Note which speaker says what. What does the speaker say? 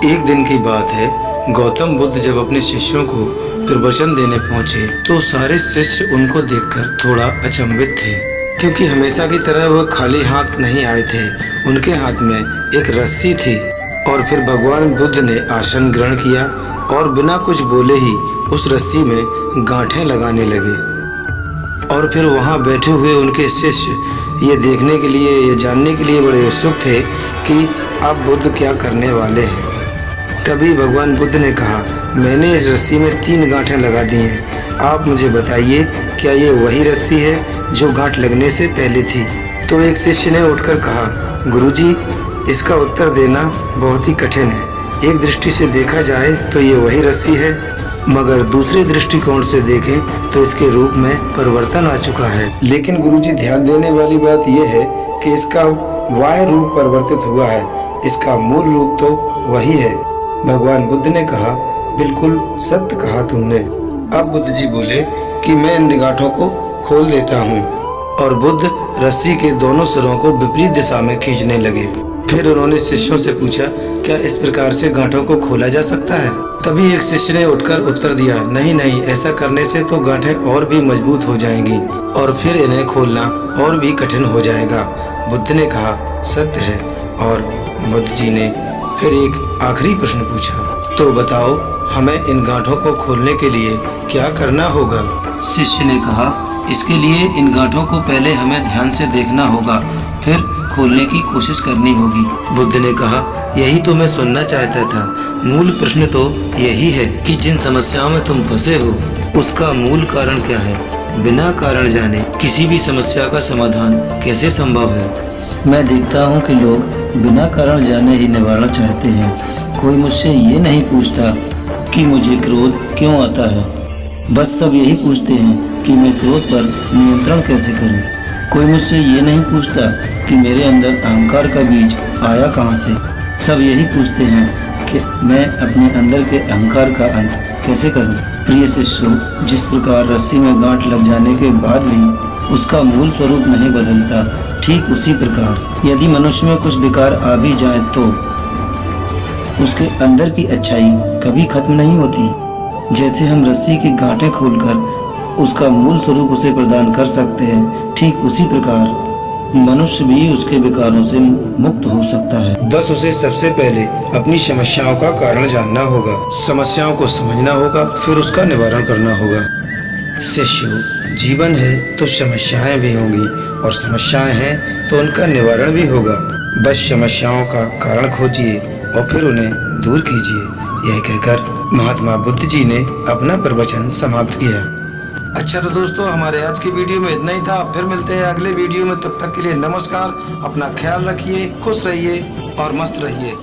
Speaker 1: एक दिन की बात है, गौतम बुद्ध जब अपने शिष्यों को प्रवचन देने पहुंचे तो सारे शिष्य उनको देखकर थोड़ा अचंभित थे, क्योंकि हमेशा की तरह वह खाली हाथ नहीं आए थे। उनके हाथ में एक रस्सी थी और फिर भगवान बुद्ध ने आसन ग्रहण किया और बिना कुछ बोले ही उस रस्सी में गांठें लगाने लगे। और फिर वहां बैठे हुए उनके शिष्य ये देखने के लिए, ये जानने के लिए बड़े उत्सुक थे कि अब बुद्ध क्या करने वाले हैं। तभी भगवान बुद्ध ने कहा, मैंने इस रस्सी में 3 गांठें लगा दी हैं। आप मुझे बताइए, क्या ये वही रस्सी है जो गांठ लगने से पहले थी? तो एक शिष्य ने उठकर कहा, गुरुजी, इसका उत्तर देना बहुत ही कठिन है। एक दृष्टि से देखा जाए तो ये वही रस्सी है, मगर दूसरे दृष्टिकोण से देखें तो इसके रूप में परिवर्तन आ चुका है। लेकिन गुरुजी, ध्यान देने वाली बात यह है कि इसका बाह्य रूप परिवर्तित हुआ है, इसका मूल रूप तो वही है। भगवान बुद्ध ने कहा, बिल्कुल सत्य कहा तुमने। अब बुद्ध जी बोले कि मैं इन गांठों को खोल देता हूँ। और बुद्ध रस्सी के दोनों सिरों को विपरीत दिशा में खींचने लगे। फिर उन्होंने शिष्यों से पूछा, क्या इस प्रकार से गांठों को खोला जा सकता है? तभी एक शिष्य ने उठकर उत्तर दिया, नहीं नहीं, ऐसा करने से तो गांठें और भी मजबूत हो जाएंगी और फिर इन्हें खोलना और भी कठिन हो जाएगा। बुद्ध ने कहा, सत्य है। और बुद्ध जी ने फिर एक आखिरी प्रश्न पूछा, तो बताओ, हमें इन गांठों को खोलने के लिए क्या करना होगा? शिष्य ने कहा, इसके लिए इन गांठों को पहले हमें ध्यान से देखना होगा, फिर खोलने की कोशिश करनी होगी। बुद्ध ने कहा, यही तो मैं सुनना चाहता था। मूल प्रश्न तो यही है कि जिन समस्याओं में तुम फंसे हो उसका मूल कारण क्या है। बिना कारण जाने किसी भी समस्या का समाधान कैसे संभव है? मैं देखता हूँ कि लोग बिना कारण जाने ही निवारण चाहते हैं। कोई मुझसे ये नहीं पूछता कि मुझे क्रोध क्यों आता है, बस सब यही पूछते हैं कि मैं क्रोध पर नियंत्रण कैसे करूं। कोई मुझसे ये नहीं पूछता कि मेरे अंदर अहंकार का बीज आया कहाँ से। सब यही पूछते हैं कि मैं अपने अंदर के अहंकार का अंत कैसे करूं। प्रिय शिष्यों, जिस प्रकार रस्सी में गांठ लग जाने के बाद भी उसका मूल स्वरूप नहीं बदलता, ठीक उसी प्रकार यदि मनुष्य में कुछ विकार आ भी जाए तो उसके अंदर की अच्छाई कभी खत्म नहीं होती। जैसे हम रस्सी की गांठें खोलकर उसका मूल स्वरूप उसे प्रदान कर सकते हैं, ठीक उसी प्रकार मनुष्य भी उसके विकारों से मुक्त हो सकता है। बस उसे सबसे पहले अपनी समस्याओं का कारण जानना होगा, समस्याओं को समझना होगा, फिर उसका निवारण करना होगा। शिष्यों, जीवन है तो समस्याएं भी होंगी और समस्याएं हैं तो उनका निवारण भी होगा। बस समस्याओं का कारण खोजिए और फिर उन्हें दूर कीजिए। यह कहकर महात्मा बुद्ध जी ने अपना प्रवचन समाप्त किया। अच्छा तो दोस्तों, हमारे आज की वीडियो में इतना ही था। फिर मिलते हैं अगले वीडियो में, तब तक के लिए नमस्कार। अपना ख्याल रखिए, खुश रहिए और मस्त रहिए।